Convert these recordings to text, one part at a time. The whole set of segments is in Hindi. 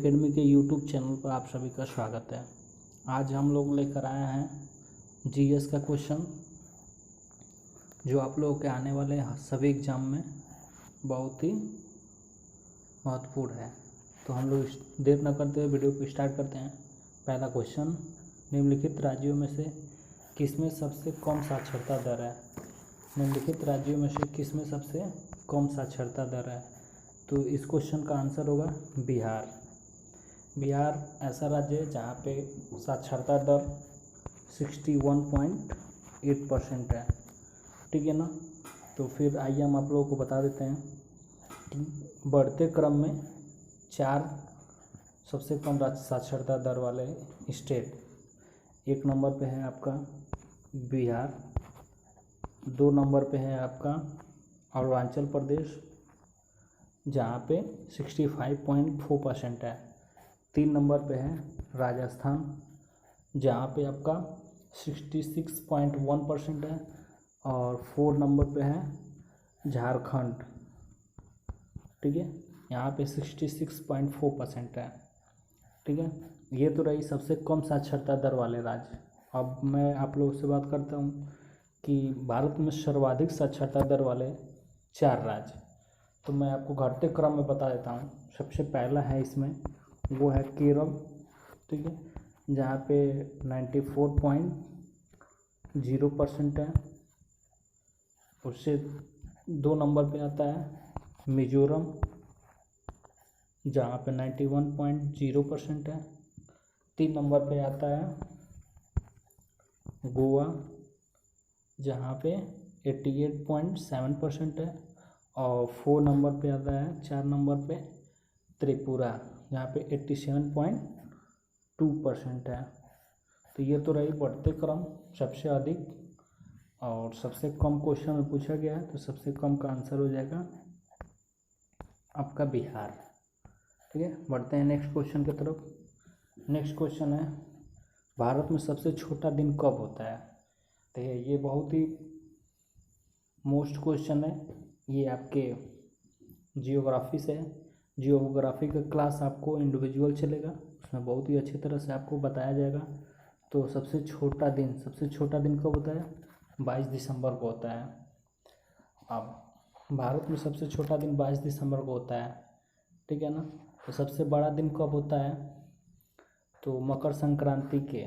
एकेडमी के यूट्यूब चैनल पर आप सभी का स्वागत है। आज हम लोग लेकर आए हैं जीएस का क्वेश्चन जो आप लोगों के आने वाले सभी एग्जाम में बहुत ही महत्वपूर्ण है। तो हम लोग देर न करते हुए वीडियो को स्टार्ट करते हैं। पहला क्वेश्चन, निम्नलिखित राज्यों में से किसमें सबसे कम साक्षरता दर है? निम्नलिखित राज्यों में से किसमें सबसे कम साक्षरता दर है? तो इस क्वेश्चन का आंसर होगा बिहार। बिहार ऐसा राज्य है जहाँ पे साक्षरता दर 61.8% है। ठीक है ना। तो फिर आइए हम आप लोगों को बता देते हैं कि बढ़ते क्रम में 4 सबसे कम साक्षरता दर वाले स्टेट। 1 नंबर पे है आपका बिहार, 2 नंबर पे है आपका अरुणाचल प्रदेश जहाँ पे 65.4% है। 3 नंबर पे है राजस्थान जहाँ पे आपका 66.1% है। और 4 नंबर पे है झारखंड। ठीक है, यहाँ पे 66.4% है। ठीक है, ये तो रही सबसे कम साक्षरता दर वाले राज्य। अब मैं आप लोगों से बात करता हूँ कि भारत में सर्वाधिक साक्षरता दर वाले 4 राज्य। तो मैं आपको घटते क्रम में बता देता हूँ। सबसे पहला है इसमें, वो है केरल। ठीक है, जहाँ पे 94.0% है। उससे 2 नंबर पे आता है मिजोरम जहाँ पे 91.0% है। 3 नंबर पे आता है गोवा जहाँ पे 88.7% है। और 4 नंबर पे आता है 4 नंबर पे त्रिपुरा जहाँ पे 87.2% है। तो ये तो रही बढ़ते क्रम सबसे अधिक और सबसे कम क्वेश्चन में पूछा गया है। तो सबसे कम का आंसर हो जाएगा आपका बिहार। ठीक है, बढ़ते हैं नेक्स्ट क्वेश्चन की तरफ। नेक्स्ट क्वेश्चन है, भारत में सबसे छोटा दिन कब होता है? तो ये बहुत ही मोस्ट क्वेश्चन है। ये आपके जियोग्राफी से है। जियोग्राफी का क्लास आपको इंडिविजुअल चलेगा, उसमें बहुत ही अच्छी तरह से आपको बताया जाएगा। तो सबसे छोटा दिन कब होता है? 22 दिसंबर को होता है। अब भारत में सबसे छोटा दिन 22 दिसंबर को होता है। ठीक है ना। तो सबसे बड़ा दिन कब होता है? तो मकर संक्रांति के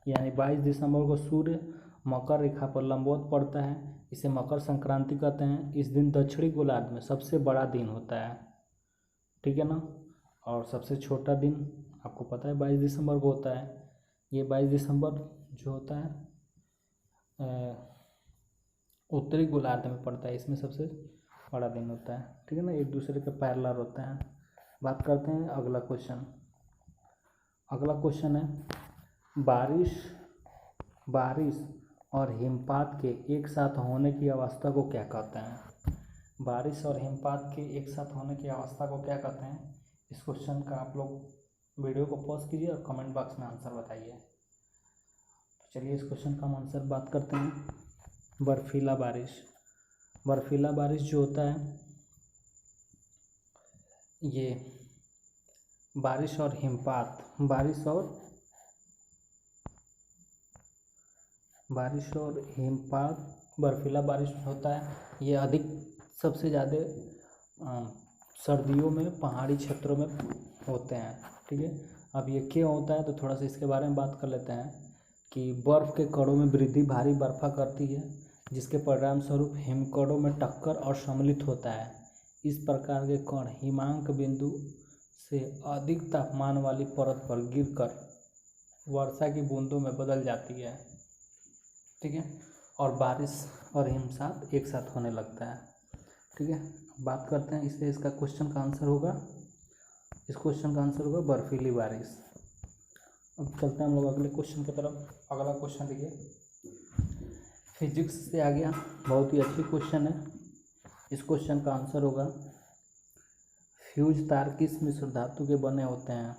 यानी 22 दिसंबर को सूर्य मकर रेखा पर लंबवत पड़ता है, इसे मकर संक्रांति कहते हैं। इस दिन दक्षिणी गोलार्ध में सबसे बड़ा दिन होता है। ठीक है ना। और सबसे छोटा दिन आपको पता है 22 दिसंबर को होता है। ये 22 दिसंबर जो होता है उत्तरी गोलार्ध में पड़ता है, इसमें सबसे बड़ा दिन होता है। ठीक है ना, एक दूसरे के पैरेलल होता है। बात करते हैं अगला क्वेश्चन। अगला क्वेश्चन है, बारिश और हिमपात के एक साथ होने की अवस्था को क्या कहते हैं? बारिश और हिमपात के एक साथ होने की अवस्था को क्या कहते हैं? इस क्वेश्चन का आप लोग वीडियो को पॉज कीजिए और कमेंट बॉक्स में आंसर बताइए। तो चलिए इस क्वेश्चन का हम आंसर बात करते हैं। बर्फीला बारिश जो होता है, ये बारिश और हिमपात बर्फीला बारिश होता है। ये अधिक सबसे ज़्यादा सर्दियों में पहाड़ी क्षेत्रों में होते हैं। ठीक है, अब ये क्यों होता है तो थोड़ा सा इसके बारे में बात कर लेते हैं कि बर्फ़ के कणों में वृद्धि भारी बर्फा करती है, जिसके परिणाम स्वरूप हिमकणों में टक्कर और सम्मिलित होता है। इस प्रकार के कण हिमांक बिंदु से अधिक तापमान वाली परत पर गिरकर वर्षा की बूंदों में बदल जाती है। ठीक है, और बारिश और हिमपात एक साथ होने लगता है। ठीक है, बात करते हैं इसलिए इसका क्वेश्चन का आंसर होगा, इस क्वेश्चन का आंसर होगा बर्फीली बारिश। अब चलते हैं हम लोग अगले क्वेश्चन की तरफ। अगला क्वेश्चन देखिए, फिजिक्स से आ गया, बहुत ही अच्छी क्वेश्चन है। इस क्वेश्चन का आंसर होगा, फ्यूज तार किस मिश्र धातु के बने होते हैं?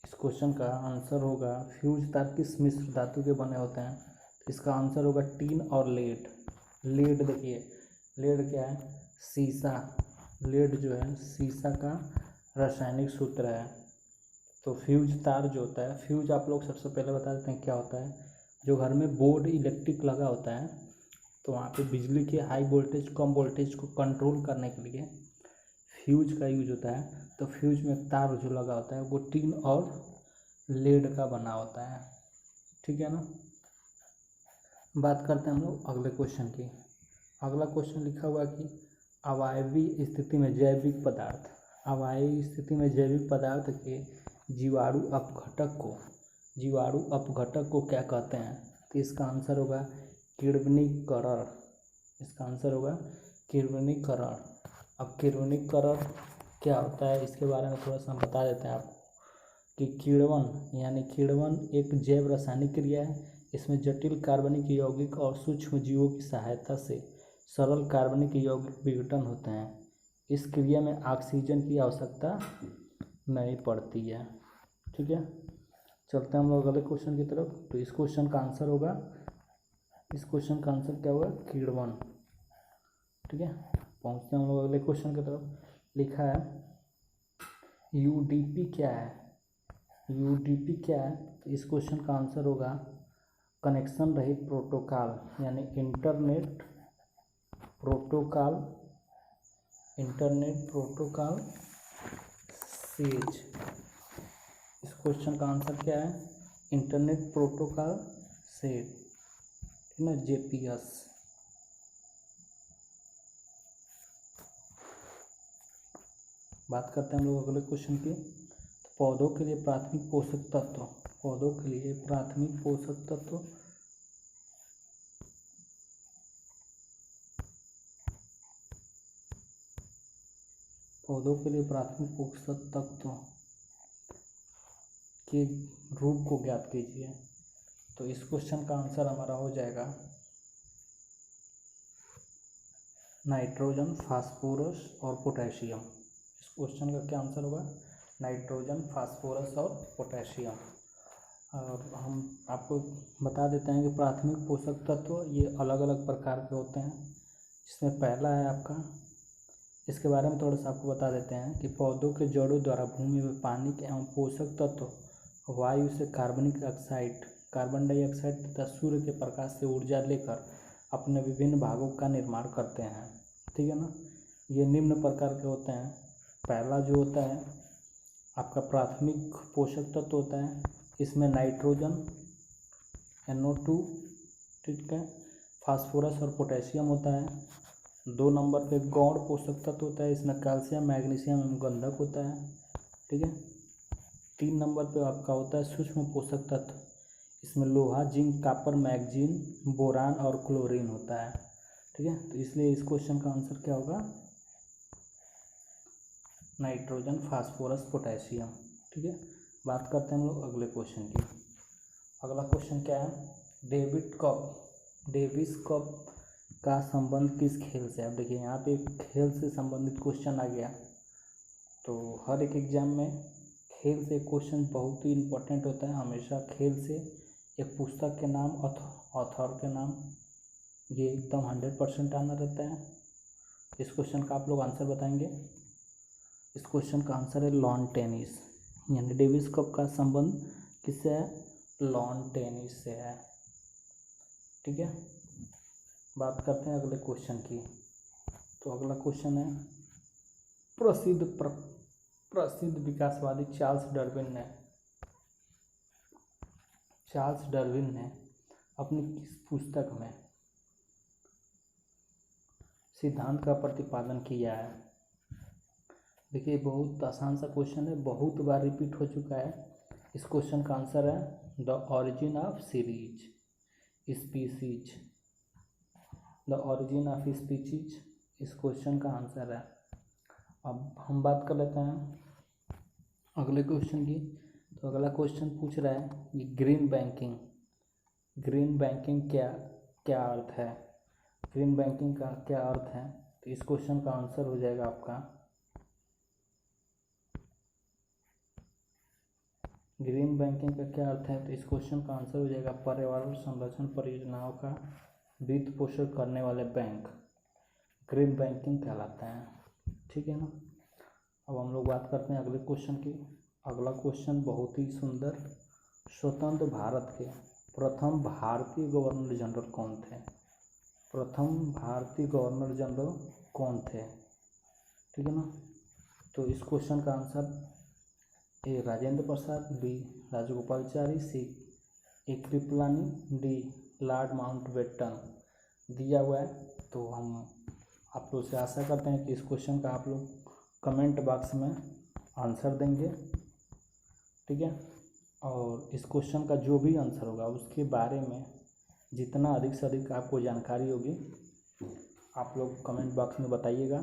इस क्वेश्चन का आंसर होगा, फ्यूज तार किस मिश्र धातु के बने होते हैं? इसका आंसर होगा टीन और लेड। लेड देखिए, लेड क्या है? शीशा। लेड जो है शीशा का रासायनिक सूत्र है। तो फ्यूज तार जो होता है, फ्यूज आप लोग सबसे पहले बता देते हैं क्या होता है। जो घर में बोर्ड इलेक्ट्रिक लगा होता है तो वहाँ पे बिजली के हाई वोल्टेज कम वोल्टेज को कंट्रोल करने के लिए फ्यूज का यूज होता है। तो फ्यूज में तार जो लगा होता है वो टिन और लेड का बना होता है, ठीक है ना। बात करते हैं हम लोग अगले क्वेश्चन की। अगला क्वेश्चन लिखा हुआ है कि अवायवीय स्थिति में जैविक पदार्थ, अवायवीय स्थिति में जैविक पदार्थ के जीवाणु अपघटक को क्या कहते हैं। तो इसका आंसर होगा किण्विनीकरण। इसका आंसर होगा किण्विनीकरण। अब किण्विनीकरण क्या होता है इसके बारे में थोड़ा सा हम बता देते हैं आपको कि किण्वन एक जैव रासायनिक क्रिया है। इसमें जटिल कार्बनिक यौगिक और सूक्ष्म जीवों की सहायता से सरल कार्बनिक यौगिक विघटन होते हैं। इस क्रिया में ऑक्सीजन की आवश्यकता नहीं पड़ती है, ठीक है। चलते हैं हम लोग अगले क्वेश्चन की तरफ। तो इस क्वेश्चन का आंसर क्या होगा, किण्वन, ठीक है। पहुँचते हैं हम लोग अगले क्वेश्चन की तरफ। लिखा है यूडीपी क्या है। तो इस क्वेश्चन का आंसर होगा कनेक्शन रहित प्रोटोकॉल, यानी इंटरनेट प्रोटोकॉल सेज। इस क्वेश्चन का आंसर क्या है, इंटरनेट प्रोटोकॉल सेज, ठीक है, JPS। बात करते हैं हम लोग अगले क्वेश्चन की। तो पौधों के लिए प्राथमिक पोषक तत्व, पौधों के लिए प्राथमिक पोषक तत्व के रूप को ज्ञात कीजिए। तो इस क्वेश्चन का आंसर हमारा हो जाएगा नाइट्रोजन, फास्फोरस और पोटेशियम। इस क्वेश्चन का क्या आंसर होगा, नाइट्रोजन, फास्फोरस और पोटेशियम। और हम आपको बता देते हैं कि प्राथमिक पोषक तत्व ये अलग अलग प्रकार के होते हैं। इसमें पहला है आपका, इसके बारे में थोड़ा सा आपको बता देते हैं कि पौधों के जड़ों द्वारा भूमि में पानी के एवं पोषक तत्व वायु से कार्बन डाइऑक्साइड तथा सूर्य के प्रकाश से ऊर्जा लेकर अपने विभिन्न भागों का निर्माण करते हैं, ठीक है ना। ये निम्न प्रकार के होते हैं। पहला जो होता है आपका प्राथमिक पोषक तत्व होता है, इसमें नाइट्रोजन NO2, ठीक है, फास्फोरस और पोटेशियम होता है। 2 नंबर पे गौण पोषक तत्व होता है, इसमें कैल्शियम, मैग्नीशियम एवं गंधक होता है, ठीक है। 3 नंबर पे आपका होता है सूक्ष्म पोषक तत्व, इसमें लोहा, जिंक, कॉपर, मैग्नीज, बोरान और क्लोरीन होता है, ठीक है। तो इसलिए इस क्वेश्चन का आंसर क्या होगा, नाइट्रोजन, फास्फोरस, पोटेशियम, ठीक है। बात करते हैं हम लोग अगले क्वेश्चन की। अगला क्वेश्चन क्या है, डेविस कप का संबंध किस खेल से। अब देखिए यहाँ पे खेल से संबंधित क्वेश्चन आ गया। तो हर एक एग्जाम में खेल से क्वेश्चन बहुत ही इम्पोर्टेंट होता है। हमेशा खेल से एक पुस्तक के नाम, ऑथर के नाम, ये एकदम 100% आना रहता है। इस क्वेश्चन का आप लोग आंसर बताएंगे। इस क्वेश्चन का आंसर है लॉन टेनिस, यानी डेविस कप का संबंध किससे है, लॉन टेनिस से है, ठीक है। बात करते हैं अगले क्वेश्चन की। तो अगला क्वेश्चन है प्रसिद्ध विकासवादी चार्ल्स डार्विन ने अपनी किस पुस्तक में सिद्धांत का प्रतिपादन किया है। देखिए बहुत आसान सा क्वेश्चन है, बहुत बार रिपीट हो चुका है। इस क्वेश्चन का आंसर है द ऑरिजिन ऑफ स्पीसीज। इस क्वेश्चन का आंसर है। अब हम बात कर लेते हैं अगले क्वेश्चन की। तो अगला क्वेश्चन पूछ रहा है कि ग्रीन बैंकिंग क्या अर्थ है। ग्रीन बैंकिंग का क्या अर्थ है। तो इस क्वेश्चन का आंसर हो जाएगा आपका, ग्रीन बैंकिंग का क्या अर्थ है। तो इस क्वेश्चन का आंसर हो जाएगा पर्यावरण संरक्षण परियोजनाओं का वित्त पोषण करने वाले बैंक ग्रीन बैंकिंग कहलाते हैं, ठीक है ना। अब हम लोग बात करते हैं अगले क्वेश्चन की। अगला क्वेश्चन बहुत ही सुंदर। स्वतंत्र भारत के प्रथम भारतीय गवर्नर जनरल कौन थे? प्रथम भारतीय गवर्नर जनरल कौन थे? ठीक है ना। तो इस क्वेश्चन का answer A Rajendra Prasad, B Rajagopalachari, C A Kripalani, D Lord Mountbatten दिया हुआ है। तो हम आप लोग से आशा करते हैं कि इस क्वेश्चन का आप लोग कमेंट बॉक्स में आंसर देंगे। ठीक है। और इस क्वेश्चन का जो भी आंसर होगा उसके बारे में जितना अधिक से अधिक आपको जानकारी होगी आप लोग कमेंट बॉक्स में बताइएगा।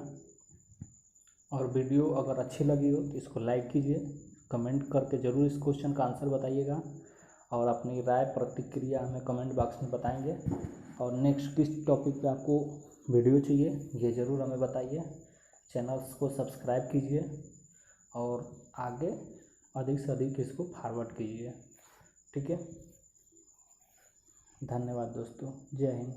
और वीडियो अगर अच्छी लगी हो तो इसको लाइक कीजिए, कमेंट करके ज़रूर इस क्वेश्चन का आंसर बताइएगा और अपनी राय प्रतिक्रिया हमें कमेंट बॉक्स में बताएंगे। और नेक्स्ट किस टॉपिक पे आपको वीडियो चाहिए ये ज़रूर हमें बताइए। चैनल्स को सब्सक्राइब कीजिए और आगे अधिक से अधिक इसको फॉरवर्ड कीजिए। ठीक है। धन्यवाद दोस्तों। जय हिंद।